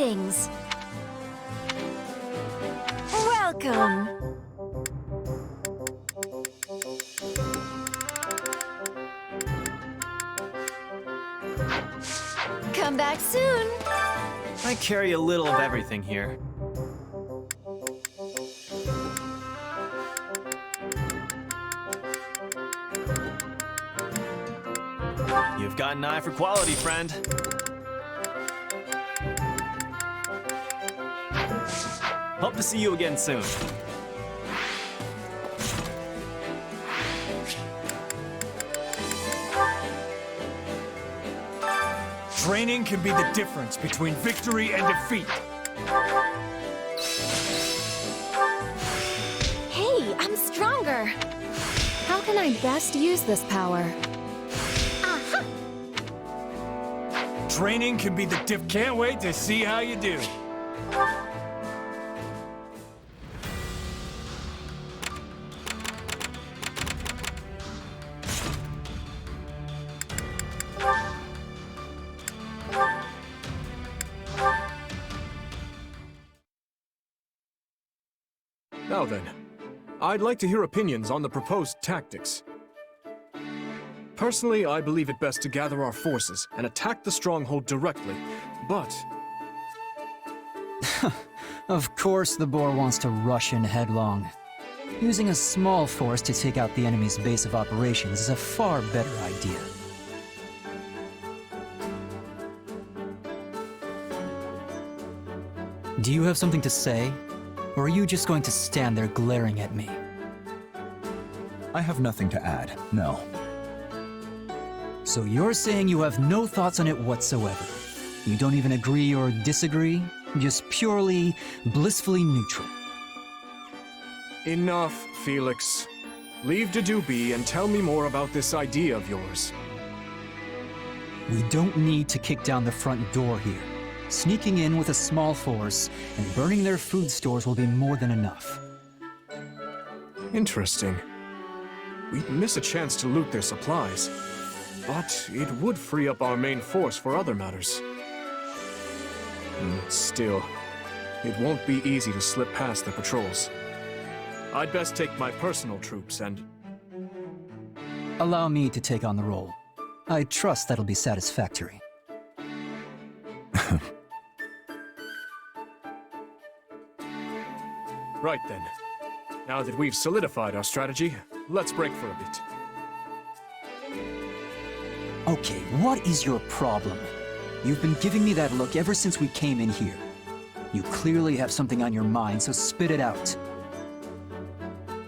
Greetings. Welcome. Come back soon. I carry a little of everything here. You've got an eye for quality, friend. Hope to see you again soon. Training can be the difference between victory and defeat. Hey, I'm stronger. How can I best use this power? Aha! Training can be the Can't wait to see how you do. Now then, I'd like to hear opinions on the proposed tactics. Personally, I believe it best to gather our forces and attack the stronghold directly, but... Of course the boar wants to rush in headlong. Using a small force to take out the enemy's base of operations is a far better idea. Do you have something to say? Or are you just going to stand there glaring at me? I have nothing to add, no. So you're saying you have no thoughts on it whatsoever? You don't even agree or disagree? Just purely, blissfully neutral? Enough, Felix. Leave Dedue be and tell me more about this idea of yours. We don't need to kick down the front door here. Sneaking in with a small force and burning their food stores will be more than enough. Interesting. We'd miss a chance to loot their supplies, but it would free up our main force for other matters. Still, it won't be easy to slip past the patrols. I'd best take my personal troops and... Allow me to take on the role. I trust that'll be satisfactory. Right then. Now that we've solidified our strategy, let's break for a bit. Okay, what is your problem? You've been giving me that look ever since we came in here. You clearly have something on your mind, so spit it out.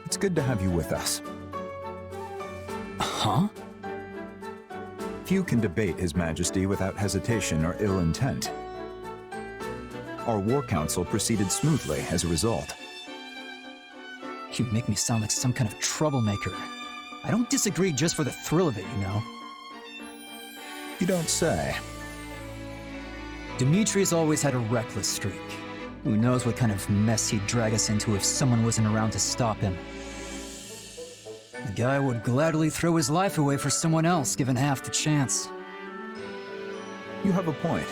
It's good to have you with us. Huh? Few can debate His Majesty without hesitation or ill intent. Our war council proceeded smoothly as a result. You make me sound like some kind of troublemaker. I don't disagree just for the thrill of it, you know. You don't say. Dimitri's always had a reckless streak. Who knows what kind of mess he'd drag us into if someone wasn't around to stop him. The guy would gladly throw his life away for someone else, given half the chance. You have a point.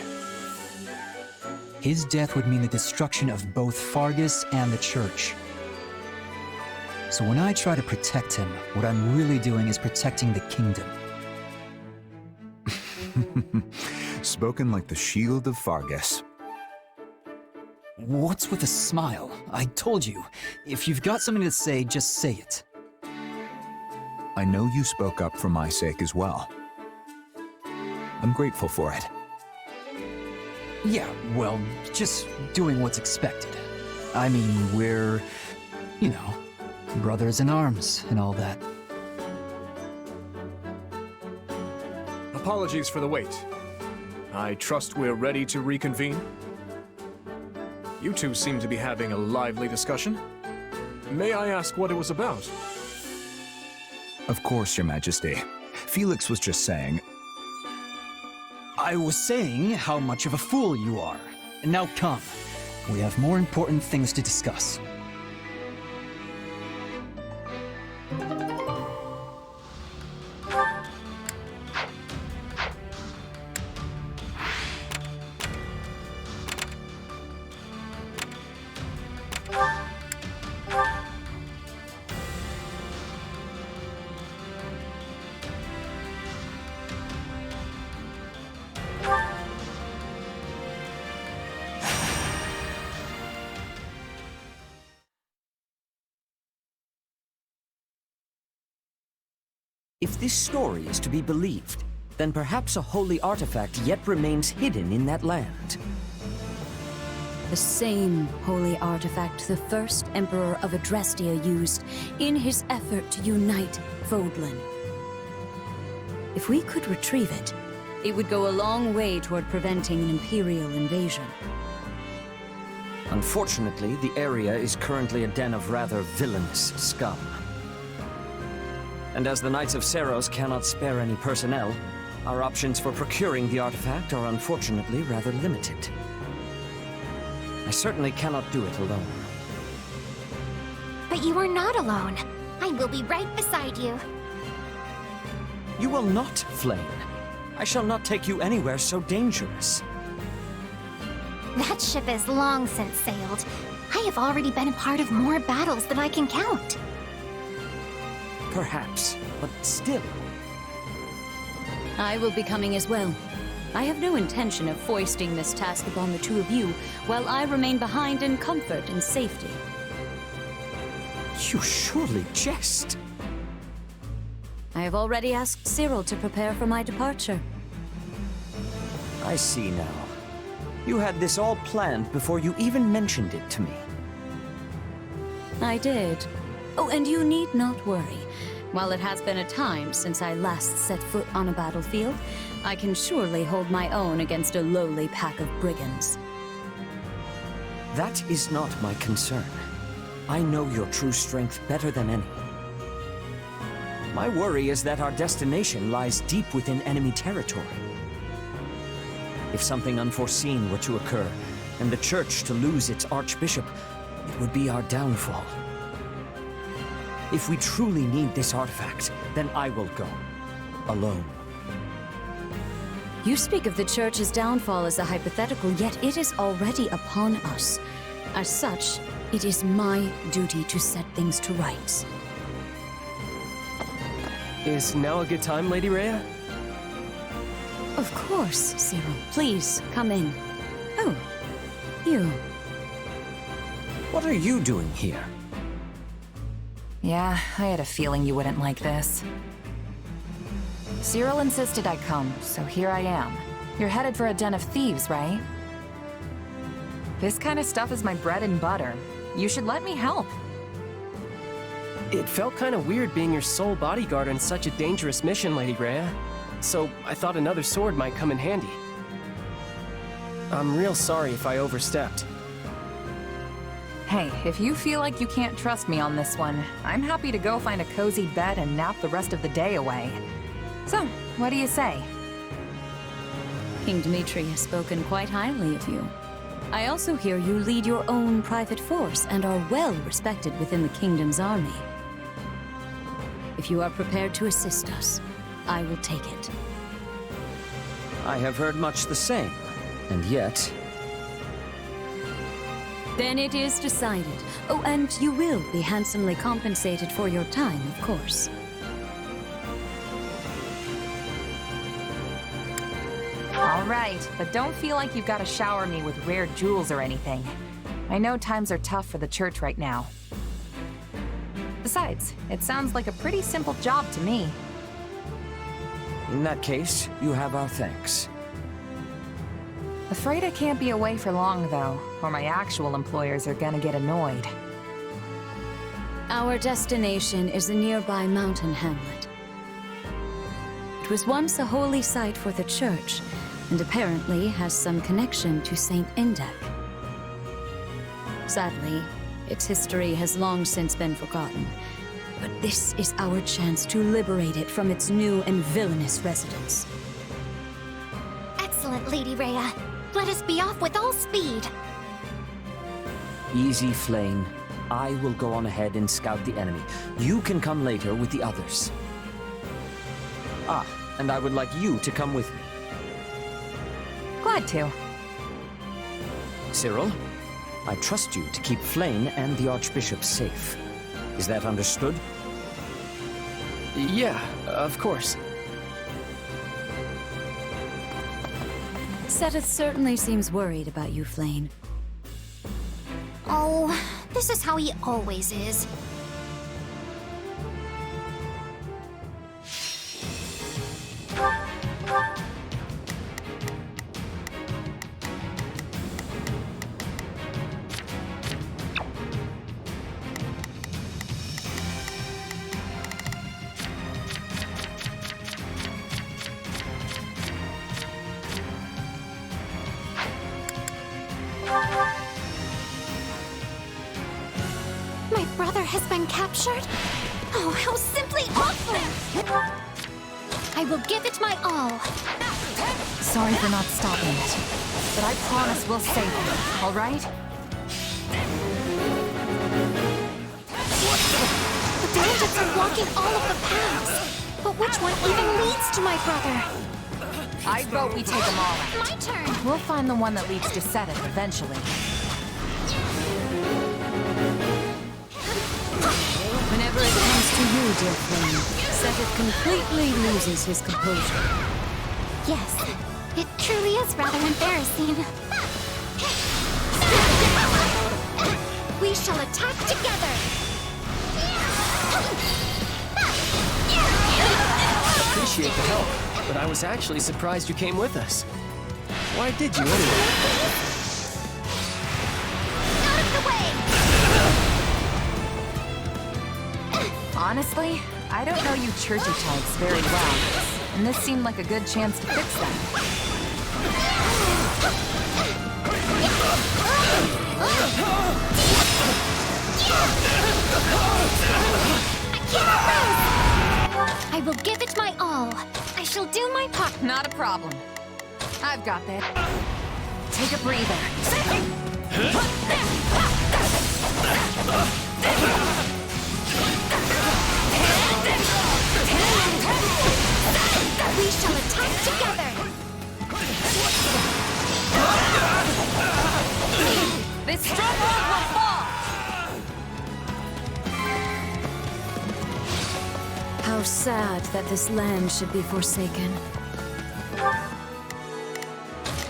His death would mean the destruction of both Fargus and the Church. So when I try to protect him, what I'm really doing is protecting the kingdom. Spoken like the shield of Fargus. What's with the smile? I told you, if you've got something to say, just say it. I know you spoke up for my sake as well. I'm grateful for it. Yeah, well, just doing what's expected. I mean, we're, you know, brothers in arms and all that. Apologies for the wait. I trust we're ready to reconvene? You two seem to be having a lively discussion. May I ask what it was about? Of course, Your Majesty. Felix was just saying... I was saying how much of a fool you are. Now come. We have more important things to discuss. If this story is to be believed, then perhaps a holy artifact yet remains hidden in that land. The same holy artifact the first Emperor of Adrestia used in his effort to unite Fodlan. If we could retrieve it, it would go a long way toward preventing an Imperial invasion. Unfortunately, the area is currently a den of rather villainous scum. And as the Knights of Seros cannot spare any personnel, our options for procuring the artifact are unfortunately rather limited. I certainly cannot do it alone. But you are not alone. I will be right beside you. You will not, Flayn. I shall not take you anywhere so dangerous. That ship has long since sailed. I have already been a part of more battles than I can count. Perhaps, but still. I will be coming as well. I have no intention of foisting this task upon the two of you, while I remain behind in comfort and safety. You surely jest. I have already asked Cyril to prepare for my departure. I see now. You had this all planned before you even mentioned it to me. I did. Oh, and you need not worry. While it has been a time since I last set foot on a battlefield, I can surely hold my own against a lowly pack of brigands. That is not my concern. I know your true strength better than any. My worry is that our destination lies deep within enemy territory. If something unforeseen were to occur, and the Church to lose its Archbishop, it would be our downfall. If we truly need this artifact, then I will go. Alone. You speak of the Church's downfall as a hypothetical, yet it is already upon us. As such, it is my duty to set things to rights. Is now a good time, Lady Rhea? Of course, Cyril. Please, come in. Oh, you. What are you doing here? Yeah, I had a feeling you wouldn't like this. Cyril insisted I come, so here I am. You're headed for a den of thieves, right? This kind of stuff is my bread and butter. You should let me help. It felt kind of weird being your sole bodyguard on such a dangerous mission, Lady Rhea. So I thought another sword might come in handy. I'm real sorry if I overstepped. Hey, if you feel like you can't trust me on this one, I'm happy to go find a cozy bed and nap the rest of the day away. So, what do you say? King Dmitri has spoken quite highly of you. I also hear you lead your own private force and are well respected within the kingdom's army. If you are prepared to assist us, I will take it. I have heard much the same, and yet... Then it is decided. Oh, and you will be handsomely compensated for your time, of course. All right, but don't feel like you've got to shower me with rare jewels or anything. I know times are tough for the Church right now. Besides, it sounds like a pretty simple job to me. In that case, you have our thanks. Afraid I can't be away for long, though, or my actual employers are gonna get annoyed. Our destination is a nearby mountain hamlet. It was once a holy site for the Church, and apparently has some connection to Saint Indek. Sadly, its history has long since been forgotten, but this is our chance to liberate it from its new and villainous residents. Excellent, Lady Rhea. Let us be off with all speed. Easy, Flayn. I will go on ahead and scout the enemy. You can come later with the others. Ah, and I would like you to come with me. Glad to. Cyril, I trust you to keep Flayn and the Archbishop safe. Is that understood? Yeah, of course. Seteth certainly seems worried about you, Flayn. Oh, this is how he always is. has been captured? Oh, how simply awful! I will give it my all. Sorry for not stopping it, but I promise we'll save it, all right? The bandits are blocking all of the paths. But which one even leads to my brother? I vote we take them all out. My turn! We'll find the one that leads to Seteth eventually. Whenever it comes to you, dear Flayn, Seteth completely loses his composure. Yes, it truly is rather embarrassing. We shall attack together! Appreciate the help, but I was actually surprised you came with us. Why did you anyway? Out of the way! Honestly, I don't know you churchy types very well, and this seemed like a good chance to fix that. I will give it my all. I shall do my part. Not a problem. I've got that. Take a breather. We shall attack together. This stronghold will fall! How sad that this land should be forsaken.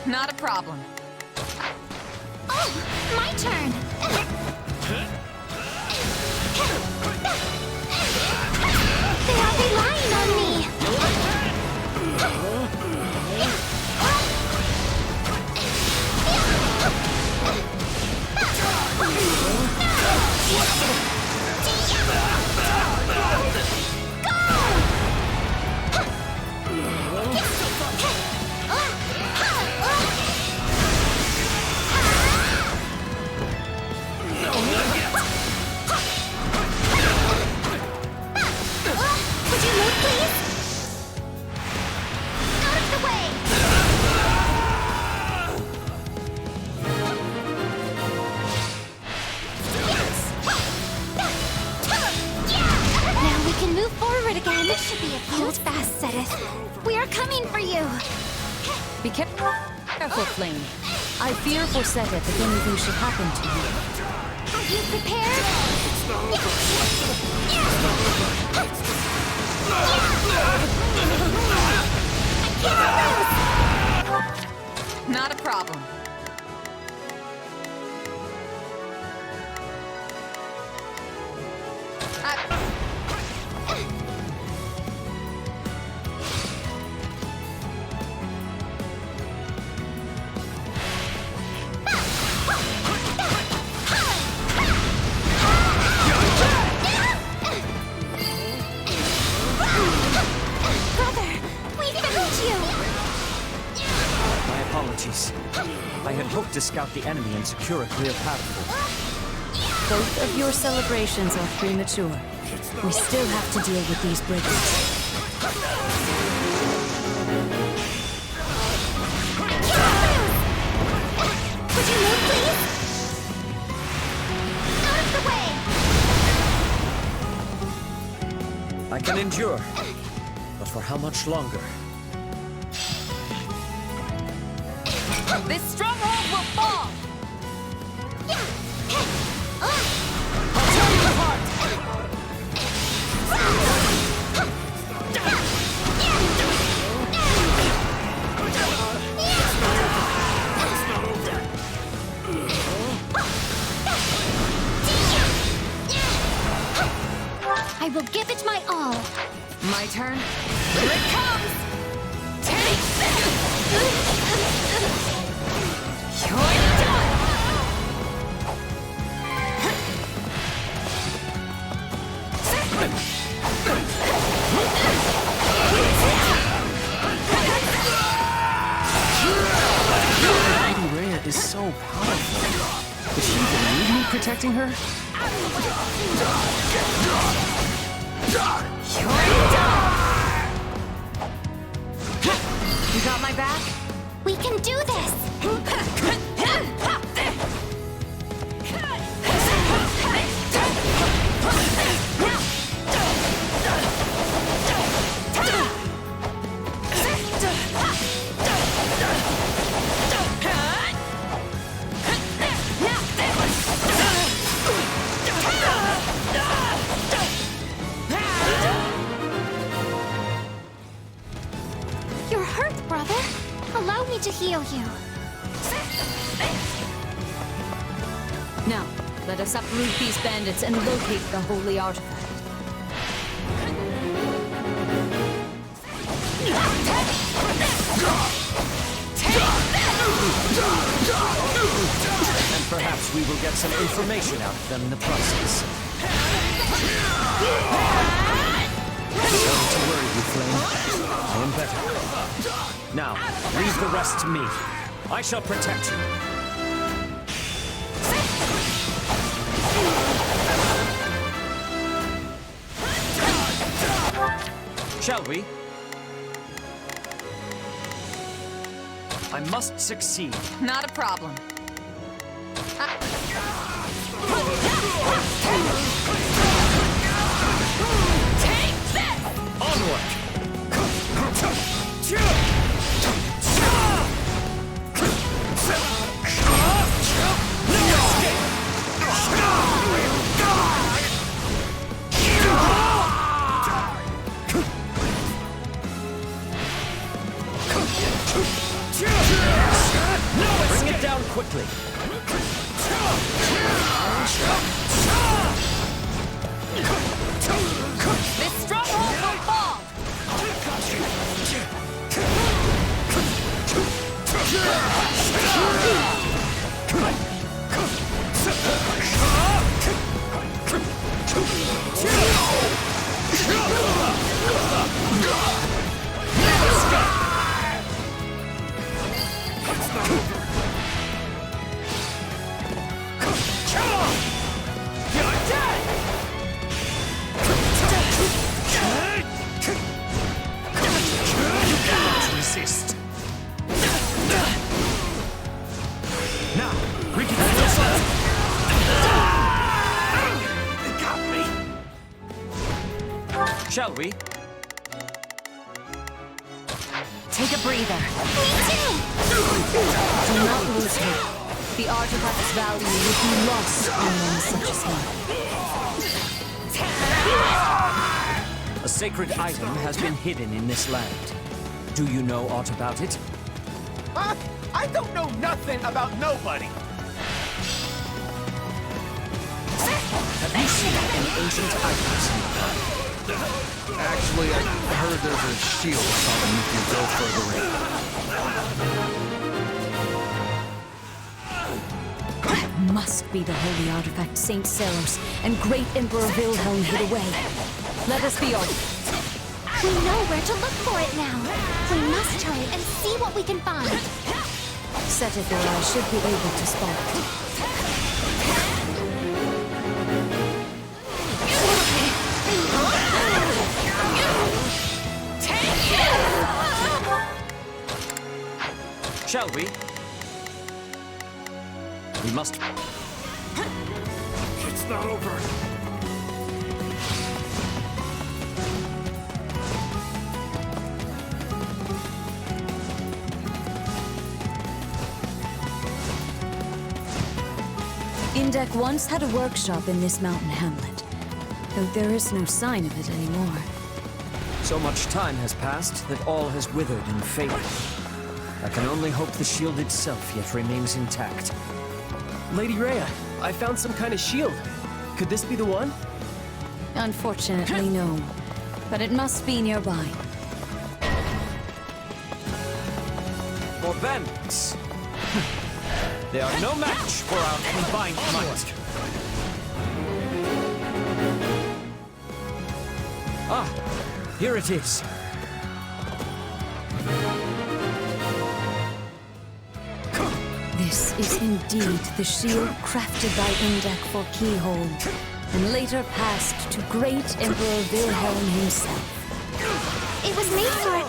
Not a problem. Oh, my turn. They are relying on me. Would you move, please? Out of the way! Now we can move forward again. This should be a hold fast, Seteth. We are coming for you. Be careful, Flayn. I fear for Seteth if anything should happen to you. Are you prepared? Not a problem. Brother, we found you! My apologies. I had hoped to scout the enemy and secure a clear path for them. Both of your celebrations are premature. We still have to deal with these brigands. Would you move, please? Out of the way! I can endure, but for how much longer? This stronghold will fall! I'll tear you apart! I will give it my all. My turn. Here it comes! Take this! You're done! Lady Rhea is so powerful. Does she even need me protecting her? You got my back? We can do this! You're hurt, brother. Allow me to heal you. Now, let us uproot these bandits and locate the holy artifact. And perhaps we will get some information out of them in the process. Sorry to worry you, Flayn. I am better. Now, leave the rest to me. I shall protect you. Shall we? I must succeed. Not a problem. Take this! Onward! Bring it down quickly. This stronghold will fall! Resist. Now, we can do this. It got me. Shall we? Take a breather. Do not lose hope. The artifact's value would be lost on one such as him. A sacred item has been hidden in this land. Do you know aught about it? I don't know nothing about nobody. Have you seen any ancient items? Actually, I heard there's a shield or something if you go further in. It must be the holy artifact Saint Seros and great Emperor Wilhelm hid away. Let us be on. We know where to look for it now. We must hurry and see what we can find. Seteth or I should be able to spot it. Shall we? We must. It's not over. Indek once had a workshop in this mountain hamlet, though there is no sign of it anymore. So much time has passed that all has withered and faded. I can only hope the shield itself yet remains intact. Lady Rhea, I found some kind of shield. Could this be the one? Unfortunately, no. But it must be nearby. For bandits. They are no match for our combined might. Ah, here it is. This is indeed the shield crafted by Indek for Keyhole, and later passed to great Emperor Wilhelm himself. It was made for,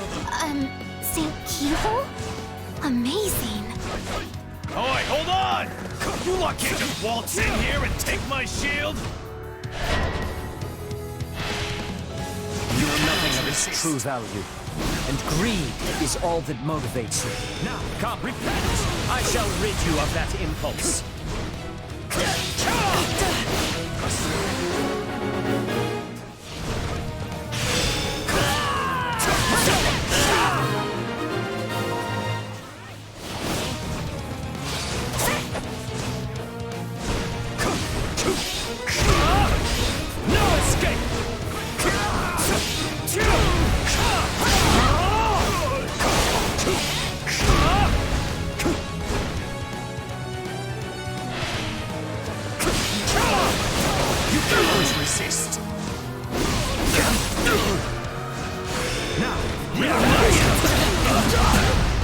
St. Keyhole? Amazing. Oi, hold on! You lot can't just waltz in here and take my shield! You know nothing of its true value, and greed is all that motivates you. Now, come, repent! I shall rid you of that impulse.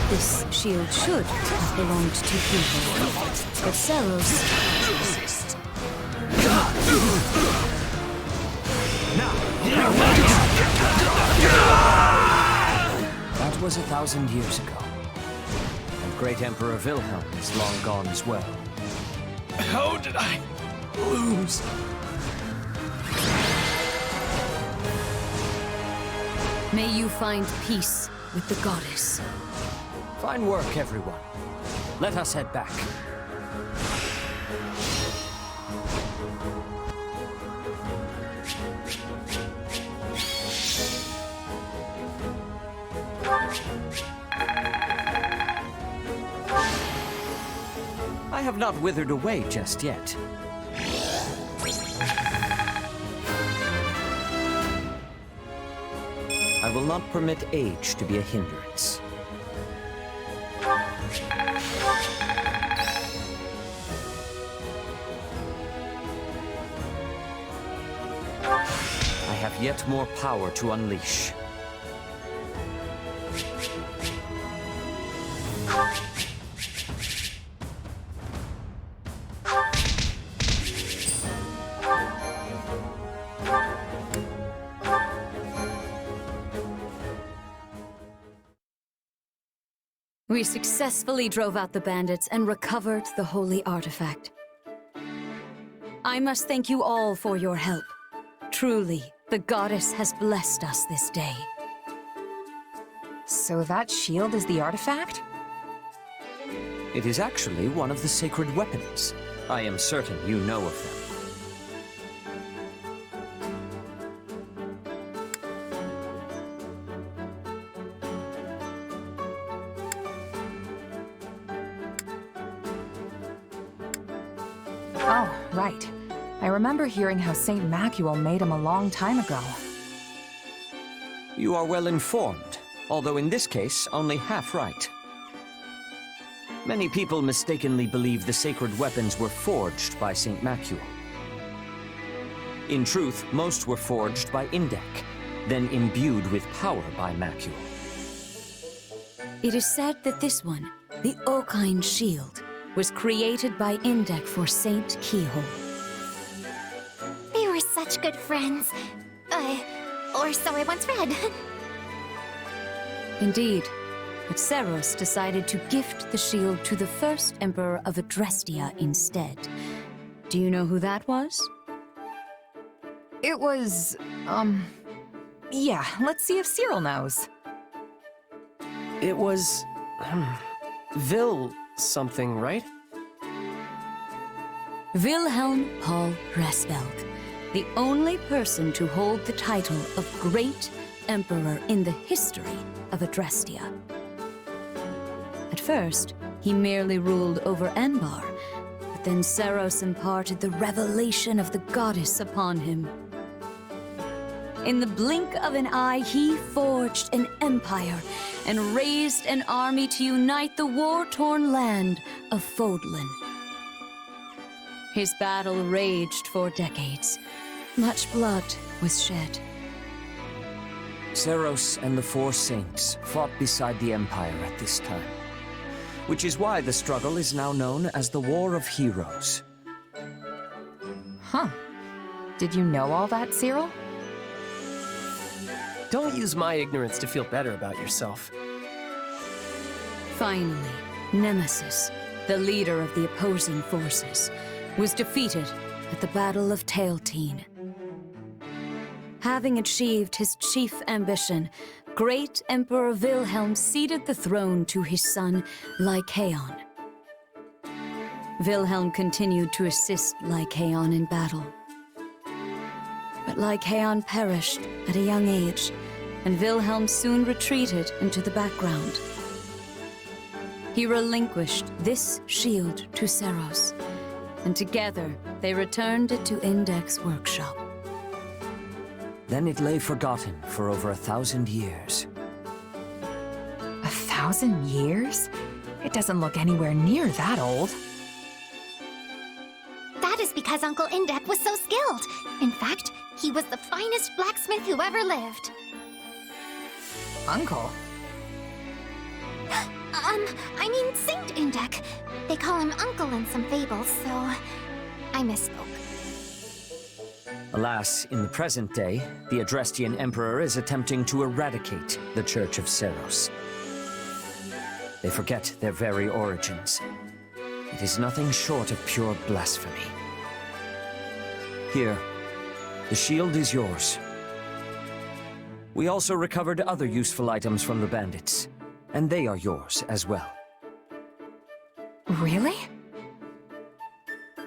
This shield should have belonged to Keyhole, but Saros... That was 1,000 years ago. And great Emperor Wilhelm is long gone as well. How did I lose? May you find peace with the goddess. Fine work, everyone. Let us head back. I have not withered away just yet. I will not permit age to be a hindrance. I have yet more power to unleash. We successfully drove out the bandits and recovered the holy artifact. I must thank you all for your help. Truly, the goddess has blessed us this day. So that shield is the artifact? It is actually one of the sacred weapons. I am certain you know of them. Oh, right. I remember hearing how St. Macuel made him a long time ago. You are well informed, although in this case, only half right. Many people mistakenly believe the sacred weapons were forged by St. Macuel. In truth, most were forged by Indek, then imbued with power by Macuel. It is said that this one, the Okine Shield, was created by Indek for St. Keyhole. They were such good friends. Or so I once read. Indeed, but Saros decided to gift the shield to the first Emperor of Adrestia instead. Do you know who that was? It was, yeah, let's see if Cyril knows. It was... Vil something, right? Wilhelm Paul Resfeld, the only person to hold the title of Great Emperor in the history of Adrestia. At first, he merely ruled over Anbar, but then Saros imparted the revelation of the goddess upon him. In the blink of an eye, he forged an empire and raised an army to unite the war-torn land of Fodlan. His battle raged for decades. Much blood was shed. Saros and the Four Saints fought beside the Empire at this time. which is why the struggle is now known as the War of Heroes. Huh. Did you know all that, Cyril? Don't use my ignorance to feel better about yourself. Finally, Nemesis, the leader of the opposing forces, was defeated at the Battle of Tailteen. Having achieved his chief ambition, great Emperor Wilhelm ceded the throne to his son, Lycaon. Wilhelm continued to assist Lycaon in battle. But Lycaon perished at a young age, and Wilhelm soon retreated into the background. He relinquished this shield to Seros, and together they returned it to Index Workshop. Then it lay forgotten for over 1,000 years. 1,000 years? It doesn't look anywhere near that old. That is because Uncle Indek was so skilled. In fact, he was the finest blacksmith who ever lived. Uncle? I mean Saint Indek. They call him Uncle in some fables, so I misspoke. Alas, in the present day, the Adrestian Emperor is attempting to eradicate the Church of Seros. They forget their very origins. It is nothing short of pure blasphemy. Here, the shield is yours. We also recovered other useful items from the bandits, and they are yours as well. Really?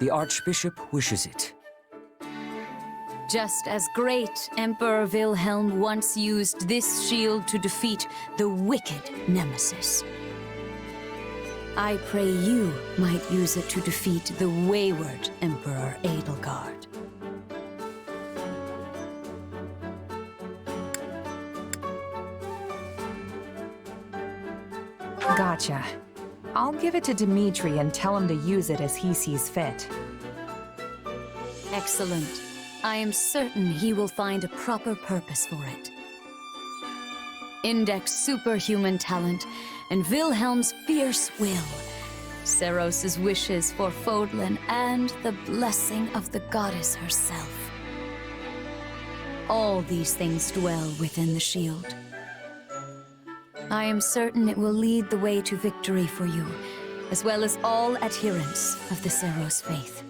The Archbishop wishes it. Just as great Emperor Wilhelm once used this shield to defeat the wicked Nemesis. I pray you might use it to defeat the wayward Emperor Edelgard. Gotcha. I'll give it to Dimitri and tell him to use it as he sees fit. Excellent. I am certain he will find a proper purpose for it. Index's superhuman talent and Wilhelm's fierce will, Seros' wishes for Fodlan, and the blessing of the goddess herself. All these things dwell within the shield. I am certain it will lead the way to victory for you, as well as all adherents of the Seros faith.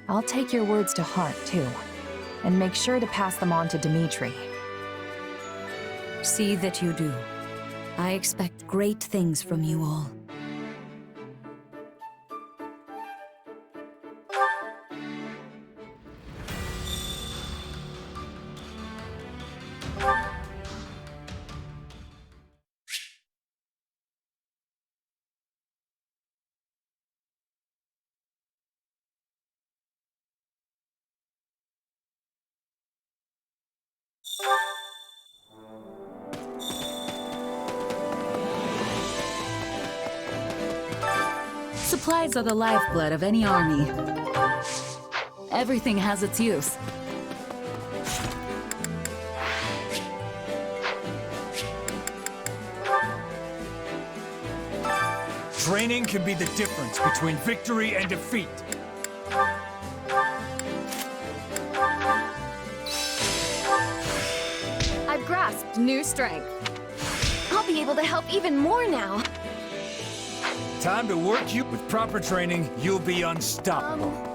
I'll take your words to heart, too, and make sure to pass them on to Dimitri. See that you do. I expect great things from you all. Supplies are the lifeblood of any army. Everything has its use. Training can be the difference between victory and defeat. I've grasped new strength. I'll be able to help even more now. Time to work you. With proper training, you'll be unstoppable.